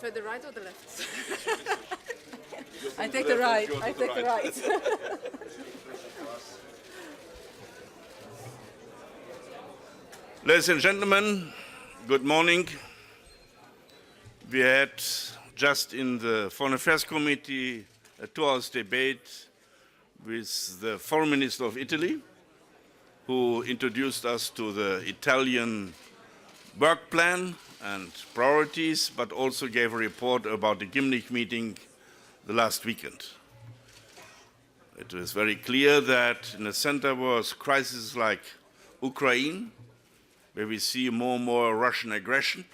prefer the right or the left? I take the right. I take the right. Ladies and gentlemen, good morning. We had just in the Foreign Affairs Committee a 2-hour debate with the Foreign Minister of Italy, who introduced us to the Italian work plan and priorities, but also gave a report about the Gymnich meeting the last weekend. It was very clear that in the center was crises like Ukraine, where we see more and more Russian aggression,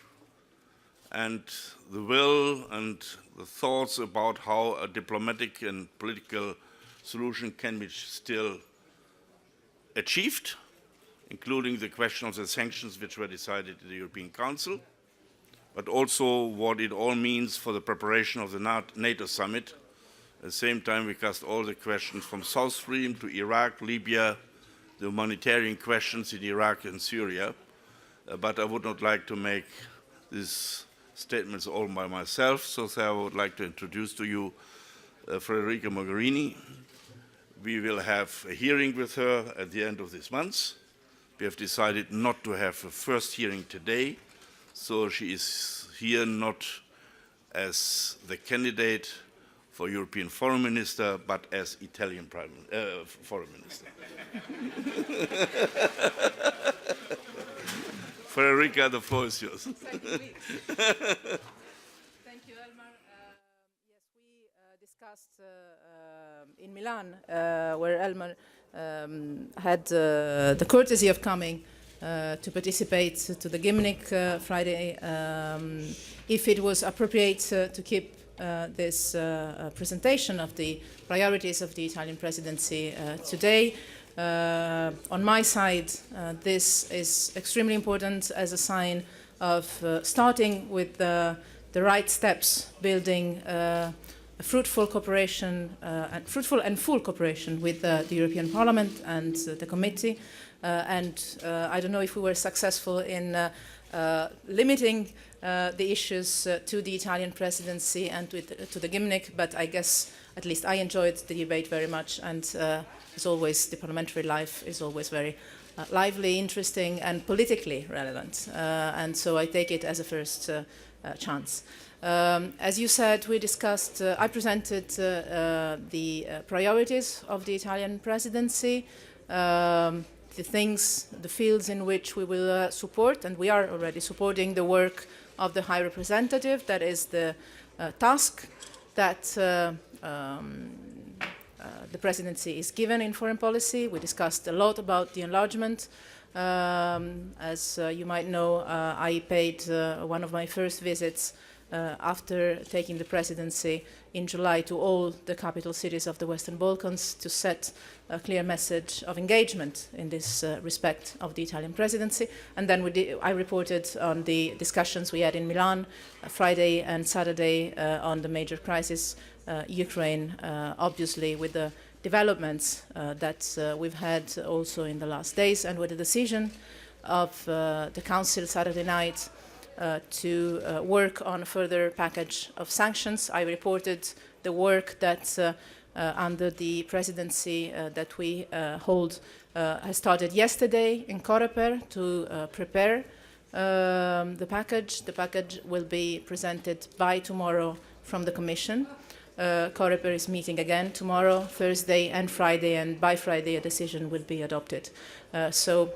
and the will and the thoughts about how a diplomatic and political solution can be still achieved, including the question of the sanctions which were decided in the European Council, but also what it all means for the preparation of the NATO summit. At the same time, we cast all the questions from South Stream to Iraq, Libya, the humanitarian questions in Iraq and Syria. But I would not like to make these statements all by myself, so I would like to introduce to you Federica Mogherini. We will have a hearing with her at the end of this month. We have decided not to have a first hearing today, so she is here not as the candidate for European Foreign Minister, but as Italian Foreign Minister. Federica, the floor is yours. Thank you, Elmar. Yes, we discussed in Milan, where Elmar had the courtesy of coming to participate to the Gymnich Friday, if it was appropriate to keep this presentation of the priorities of the Italian presidency today. On my side, this is extremely important as a sign of starting with the right steps, building a fruitful cooperation, fruitful and full cooperation with the European Parliament and the committee. I don't know if we were successful in limiting the issues to the Italian presidency and to the Gymnich, but I guess at least I enjoyed the debate very much, and as always, the parliamentary life is always very lively, interesting, and politically relevant. And so I take it as a first chance. As you said, we discussed, I presented the priorities of the Italian presidency, the things, the fields in which we will support, and we are already supporting the work of the High Representative. That is the task that the presidency is given in foreign policy. We discussed a lot about the enlargement. As you might know, I paid one of my first visits after taking the presidency in July to all the capital cities of the Western Balkans to set a clear message of engagement in this respect of the Italian presidency. And then I reported on the discussions we had in Milan Friday and Saturday on the major crisis, Ukraine, obviously with the developments that we've had also in the last days, and with the decision of the Council Saturday night to work on a further package of sanctions. I reported the work that under the presidency that we hold has started yesterday in Coreper to prepare the package. The package will be presented by tomorrow from the Commission. Coreper is meeting again tomorrow, Thursday and Friday, and by Friday a decision will be adopted. So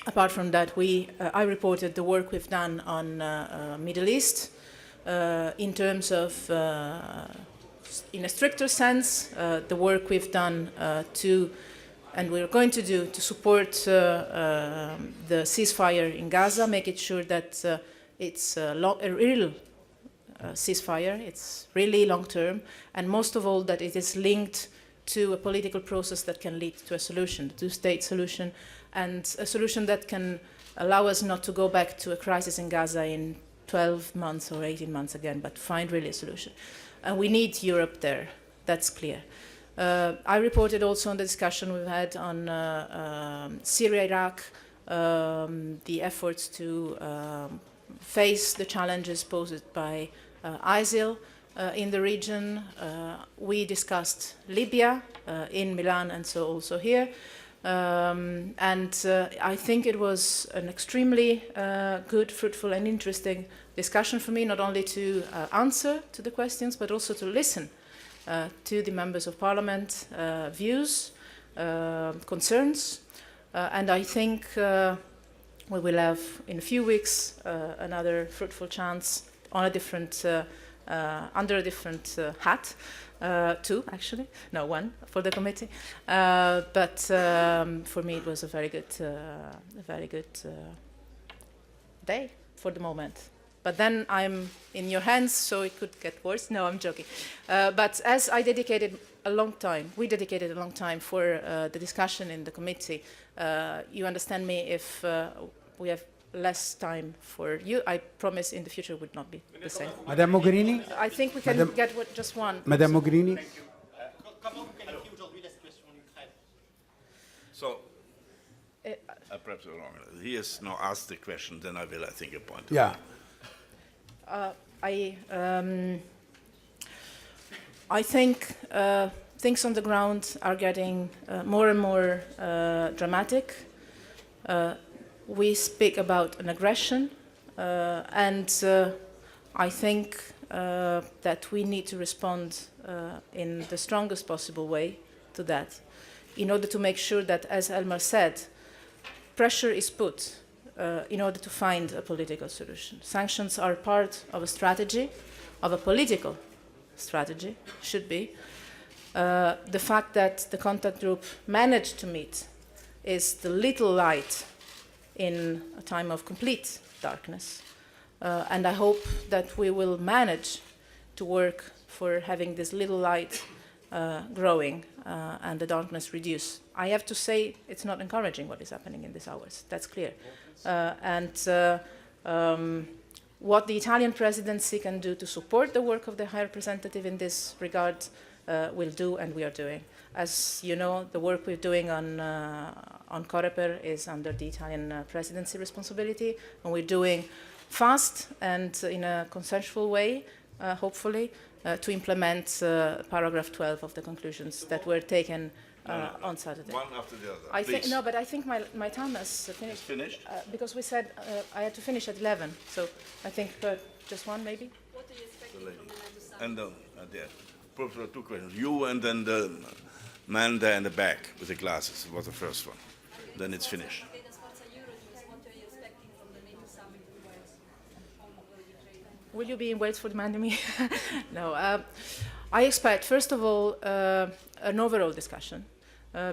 apart from that, I reported the work we've done on Middle East in terms of, in a stricter sense, the work we've done and we're going to do to support the ceasefire in Gaza, making sure that it's a real ceasefire, it's really long-term, and most of all that it is linked to a political process that can lead to a solution, a two-state solution, and a solution that can allow us not to go back to a crisis in Gaza in 12 months or 18 months again, but find really a solution. And we need Europe there, that's clear. I reported also on the discussion we've had on Syria, Iraq, the efforts to face the challenges posed by ISIL in the region. We discussed Libya in Milan and so also here. I think it was an extremely good, fruitful and interesting discussion for me, not only to answer to the questions, but also to listen to the members of parliament views, concerns. And I think we will have in a few weeks another fruitful chance on a different, under a different hat. Two, actually, no, one for the committee. But for me, it was a very good day for the moment. But then I'm in your hands, so it could get worse. No, I'm joking. But as I dedicated a long time, we dedicated a long time for the discussion in the committee. You understand me if we have less time for you. I promise in the future it would not be the same. Madame Mogherini. I think we can get just one. Madame Mogherini. So, perhaps I'm wrong. He has now asked the question, then I will, I think, appoint him. Yeah. I think things on the ground are getting more and more dramatic. We speak about an aggression, and I think that we need to respond in the strongest possible way to that, in order to make sure that, as Elmar said, pressure is put in order to find a political solution. Sanctions are part of a strategy, of a political strategy, should be. The fact that the contact group managed to meet is the little light in a time of complete darkness. And I hope that we will manage to work for having this little light growing and the darkness reduce. I have to say it's not encouraging what is happening in these hours. That's clear. What the Italian presidency can do to support the work of the High Representative in this regard, will do, and we are doing. As you know, the work we're doing on Coreper is under the Italian presidency responsibility, and we're doing fast and in a consensual way, hopefully, to implement paragraph 12 of the conclusions that were taken on Saturday. One after the other. I think, no, but I think my time has finished. It's finished? Because we said I had to finish at 11, so I think just one maybe. What are you expecting from the NATO summit? And there. Probably two questions. You and then the man there in the back with the glasses was the first one. Then it's finished. What are you expecting from the NATO summit in Wales on Ukraine? Will you be in Wales for demanding me? No. I expect, first of all, an overall discussion,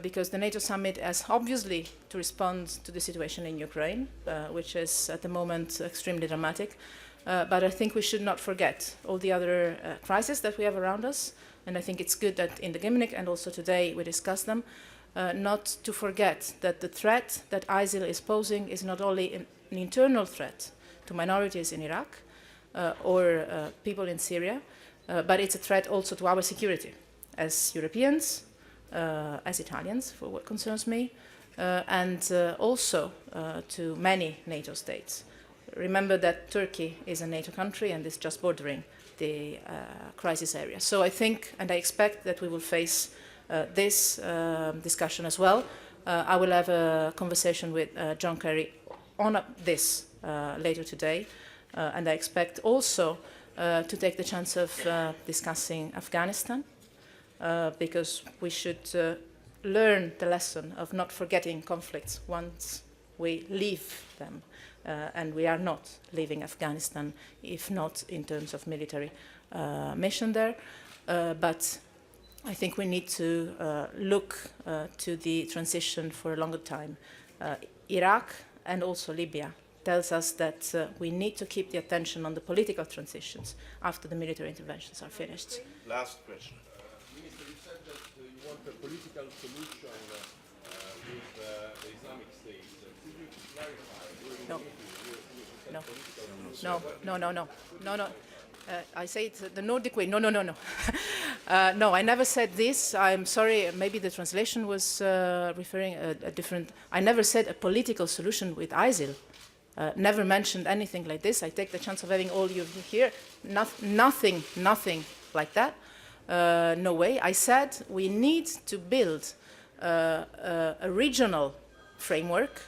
because the NATO summit has obviously to respond to the situation in Ukraine, which is at the moment extremely dramatic. But I think we should not forget all the other crises that we have around us. And I think it's good that in the Gymnich and also today we discuss them, not to forget that the threat that ISIL is posing is not only an internal threat to minorities in Iraq or people in Syria, but it's a threat also to our security as Europeans, as Italians, for what concerns me, and also to many NATO states. Remember that Turkey is a NATO country and is just bordering the crisis area. So I think and I expect that we will face this discussion as well. I will have a conversation with John Kerry on this later today. And I expect also to take the chance of discussing Afghanistan, because we should learn the lesson of not forgetting conflicts once we leave them. And we are not leaving Afghanistan, if not in terms of military mission there. But I think we need to look to the transition for a longer time. Iraq and also Libya tells us that we need to keep the attention on the political transitions after the military interventions are finished. Last question. Minister, you said that you want a political solution with the Islamic State. Could you clarify? No. No. I say it the Nordic way. No. No, I never said this. I'm sorry. Maybe the translation was referring a different. I never said a political solution with ISIL. never mentioned anything like this. I take the chance of having all of you here. Nothing like that. No way. I said we need to build a regional framework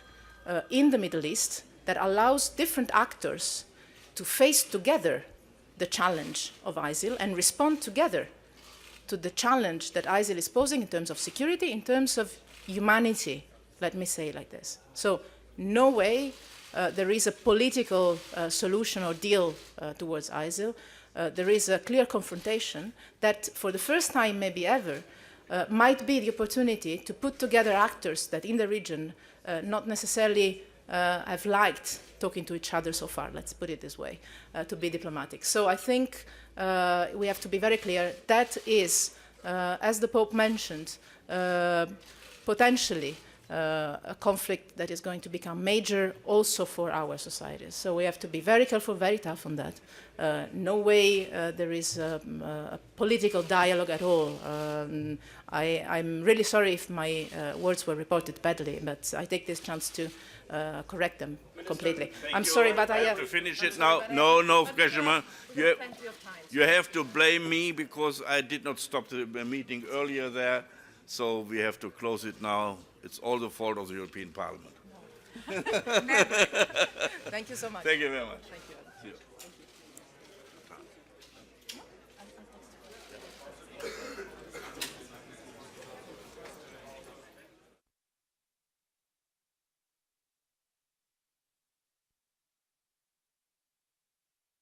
in the Middle East that allows different actors to face together the challenge of ISIL and respond together to the challenge that ISIL is posing in terms of security, in terms of humanity, let me say it like this. So no way there is a political solution or deal towards ISIL. There is a clear confrontation that, for the first time maybe ever, might be the opportunity to put together actors that in the region not necessarily have liked talking to each other so far, let's put it this way, to be diplomatic. So I think we have to be very clear. That is, as the Pope mentioned, potentially a conflict that is going to become major also for our societies. So we have to be very careful, very tough on that. No way there is a political dialogue at all. I'm really sorry if my words were reported badly, but I take this chance to correct them completely. I'm sorry, but I have to finish it now. No, Freshman. You have to blame me because I did not stop the meeting earlier there, so we have to close it now. It's all the fault of the European Parliament. Never. Thank you so much. Thank you very much. Thank you.